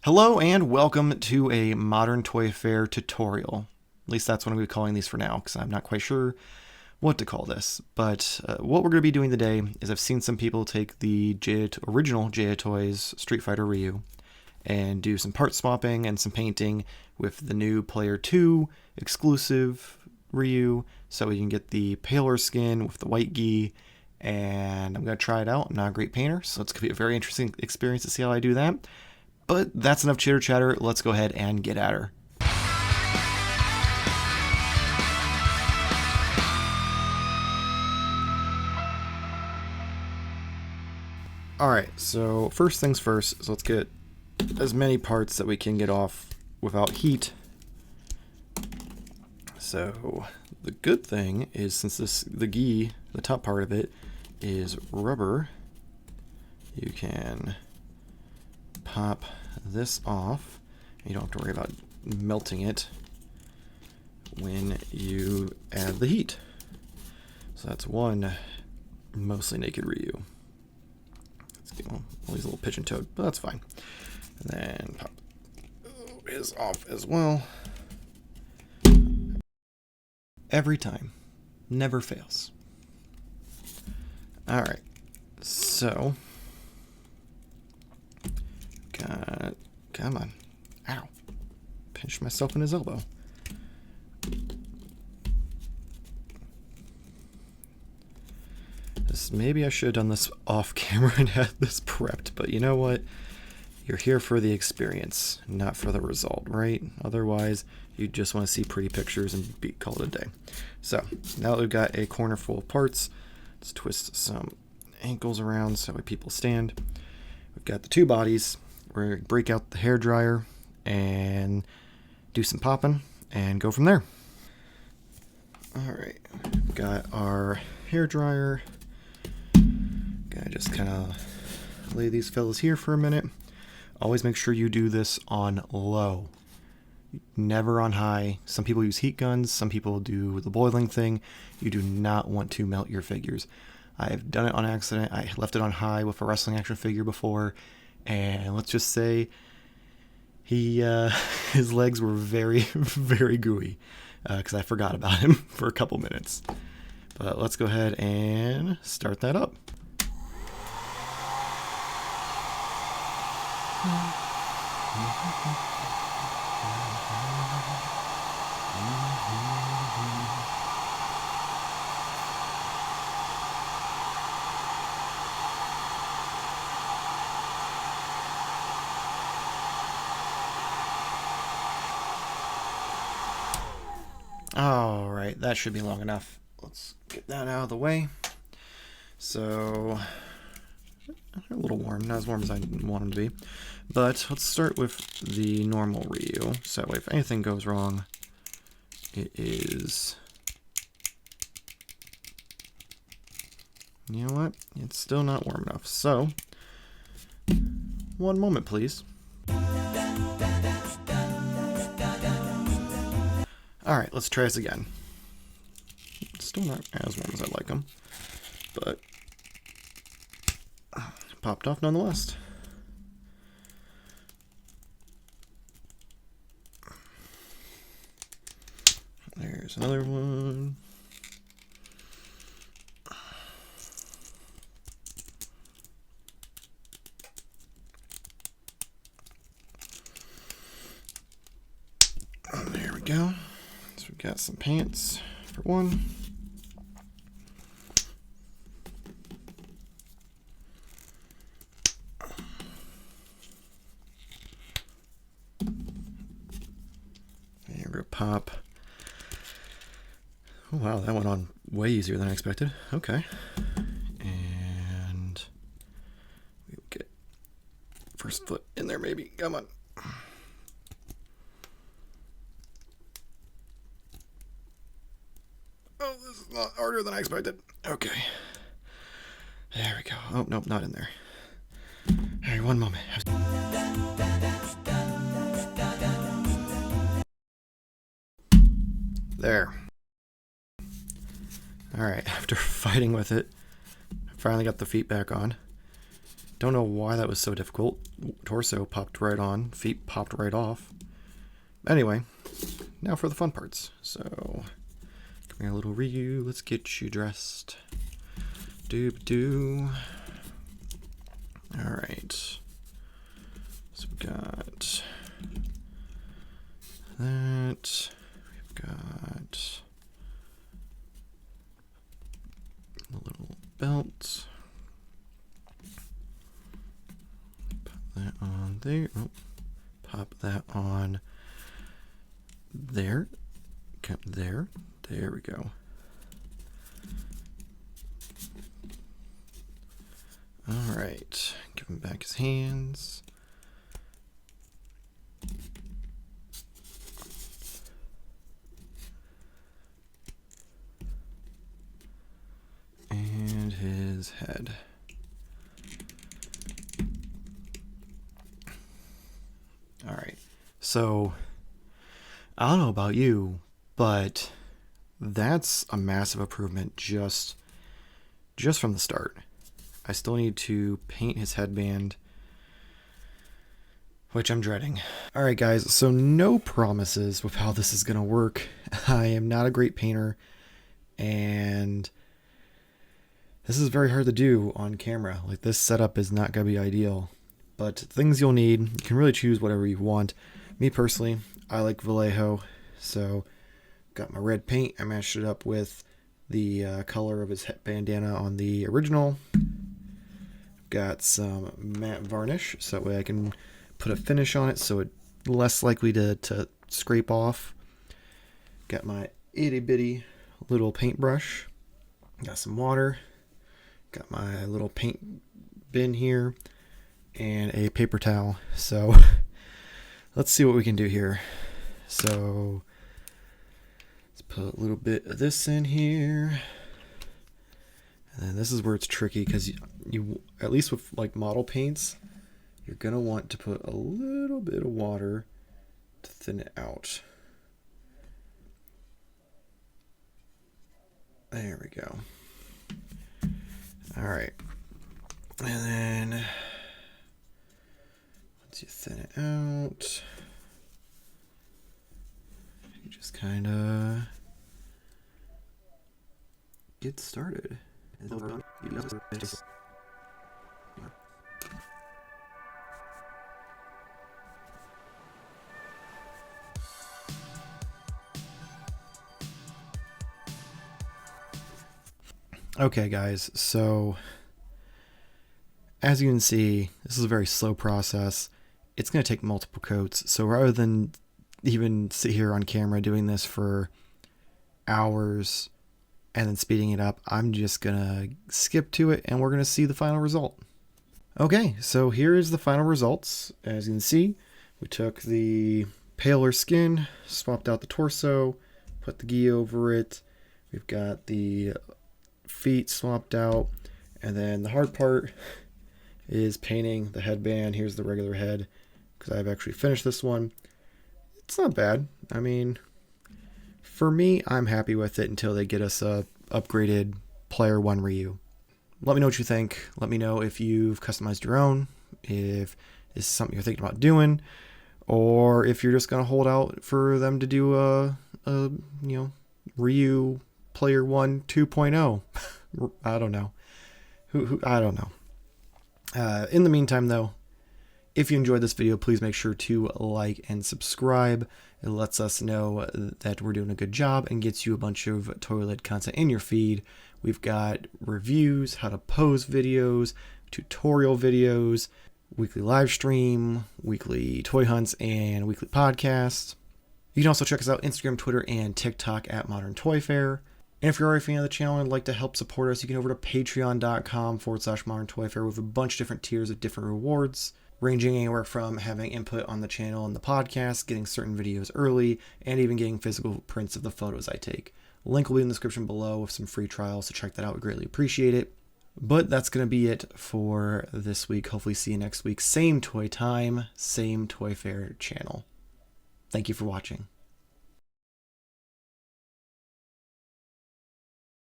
Hello and welcome to a Modern Toy Fair tutorial. At least that's what I'm going to be calling these for now, because I'm not quite sure what to call this. But what we're going to be doing today is I've seen some people take the original Jada Toys Street Fighter Ryu and do some part swapping and some painting with the new Player 2 exclusive Ryu, so we can get the paler skin with the white gi. And I'm going to try it out. I'm not a great painter, so it's going to be a very interesting experience to see how I do that. But that's enough chitter chatter. Let's go ahead and get at her. Alright, so first things first, so let's get as many parts that we can get off without heat. So the good thing is, since the gi, the top part of it, is rubber, you can pop this off. You don't have to worry about melting it when you add the heat. So that's one mostly naked Ryu. Let's get all these little pigeon toed, but that's fine. And then pop his off as well. Every time. Never fails. Alright, so come on. Ow. Pinched myself in his elbow. Maybe I should have done this off camera and had this prepped, but you know what? You're here for the experience, not for the result, right? Otherwise, you just want to see pretty pictures and be called a day. So, now that we've got a corner full of parts, let's twist some ankles around so people stand. We've got the two bodies. We're going to break out the hair dryer and do some popping and go from there. Alright, got our hair dryer. Gonna just kind of lay these fellas here for a minute. Always make sure you do this on low, never on high. Some people use heat guns, some people do the boiling thing. You do not want to melt your figures. I've done it on accident. I left it on high with a wrestling action figure before, and let's just say his legs were very, very gooey because I forgot about him for a couple minutes. But let's go ahead and start that up. All right, that should be long enough. Let's get that out of the way. So, a little warm, not as warm as I want them to be. But let's start with the normal Ryu. So that way, if anything goes wrong, it is... You know what? It's still not warm enough. So, one moment, please. Alright, let's try this again. Still not as warm as I like them, but popped off nonetheless. There's another one. There we go. So we've got some pants for one. And we're gonna pop. Oh wow, that went on way easier than I expected. Okay. And we'll get first foot in there maybe. Come on. Oh, this is a lot harder than I expected. Okay. There we go. Oh, nope, not in there. All right, one moment. There. All right, after fighting with it, I finally got the feet back on. Don't know why that was so difficult. Torso popped right on, feet popped right off. Anyway, now for the fun parts. So, come here, little Ryu. Let's get you dressed. Doo-doo. Alright. So we've got that. We've got a little belt. Pop that on there. Oh, pop that on there. Come there. There we go. All right. Give him back his hands. And his head. All right. So, I don't know about you, but that's a massive improvement just from the start. I still need to paint his headband, which I'm dreading. All right, guys, so no promises with how this is going to work. I am not a great painter, and this is very hard to do on camera. Like, this setup is not going to be ideal, but things you'll need, you can really choose whatever you want. Me personally, I like Vallejo, so got my red paint. I matched it up with the color of his bandana on the original. Got some matte varnish, so that way I can put a finish on it so it's less likely to scrape off. Got my itty bitty little paintbrush. Got some water. Got my little paint bin here and a paper towel. So let's see what we can do here. So let's put a little bit of this in here. And then this is where it's tricky, because you at least with like model paints, you're going to want to put a little bit of water to thin it out. There we go. All right. And then once you thin it out, you just kind of get started. Okay, guys, so as you can see, this is a very slow process. It's going to take multiple coats, so rather than even sit here on camera doing this for hours and then speeding it up, I'm just gonna skip to it and we're gonna see the final result. Okay, so here is the final results. As you can see, we took the paler skin, swapped out the torso, put the gi over it. We've got the feet swapped out, and then the hard part is painting the headband. Here's the regular head, because I've actually finished this one. It's not bad. I mean, for me, I'm happy with it until they get us a upgraded Player 1 Ryu. Let me know what you think. Let me know if you've customized your own, if this is something you're thinking about doing, or if you're just going to hold out for them to do a Ryu Player 1 2.0. I don't know. I don't know. In the meantime, though, if you enjoyed this video, please make sure to like and subscribe. It lets us know that we're doing a good job and gets you a bunch of toilet content in your feed. We've got reviews, how to pose videos, tutorial videos, weekly live stream, weekly toy hunts, and weekly podcasts. You can also check us out Instagram, Twitter, and TikTok at Modern Toy Fair. And if you're already a fan of the channel and would like to help support us, you can go over to patreon.com/Modern Toy Fair with a bunch of different tiers of different rewards, ranging anywhere from having input on the channel and the podcast, getting certain videos early, and even getting physical prints of the photos I take. Link will be in the description below with some free trials, so check that out. We greatly appreciate it. But that's going to be it for this week. Hopefully see you next week. Same toy time, same Toy Fair channel. Thank you for watching.